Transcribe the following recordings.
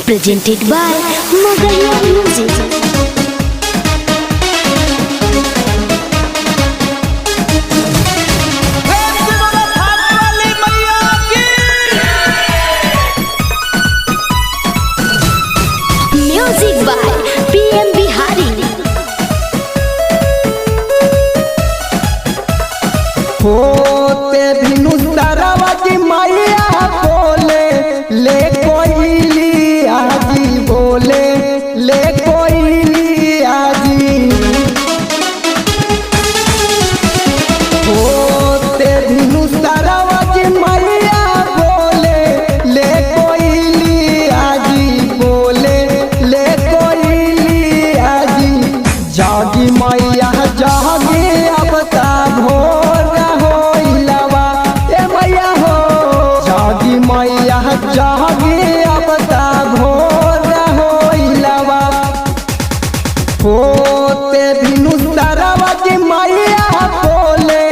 presented by Magaya Music. Music by PM Bihari. होते भिनु तरवा की मैया बोले ले कोयली आजी बोले ले कोयली आजी होते भिनु तरवा की मैया बोले ले कोयली आजी बोले ले कोयली आजी जागी मैया जागी अब ता भोर जागी अब ता भोर होइलवा होते भिनु तरवा की मैया बोले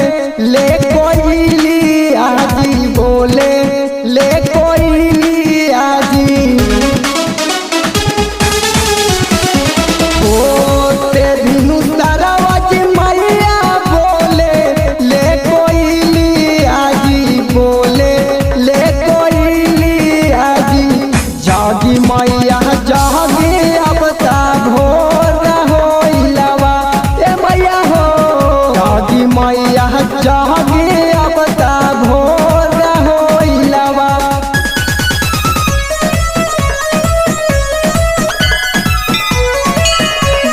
ले कोयली आजी बोले ले कोयली आजी होते भिनु तरवा की मैया बोले ले कोयली आजी बोले ले जागी मैया जागी अब ता भोर होइलवा ए मैया हो जागी मैया जागी अब ता भोर होइलवा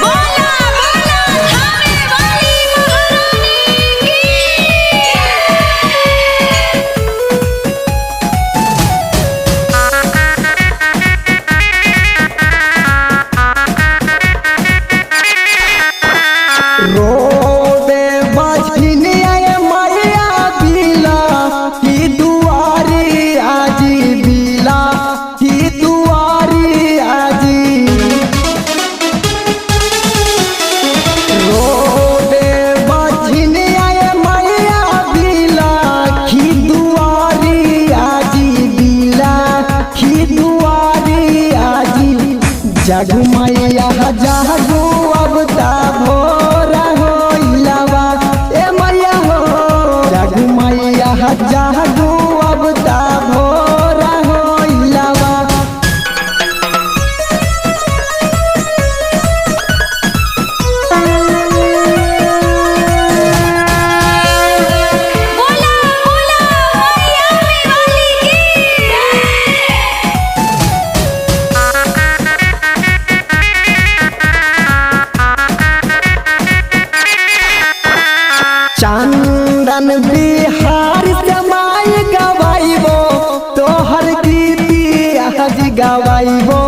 बोला बोला थामे वाली महारानी रोबे बजनी आए मैया बिला की दुआरी आजी बिला की दुआरी आजी रोबे बजनी आए मैया बिला की दुआरी आजी बिला की दुआरी आजी जागू मैया जागू अब ता भोर होइलवा ए मैया हो जागू मैया जागू अब ता भोर होइलवा बोला बोला मैया वाली की चंदन बिहार से माई गवाइबो तोहर गीती आज गवाइबो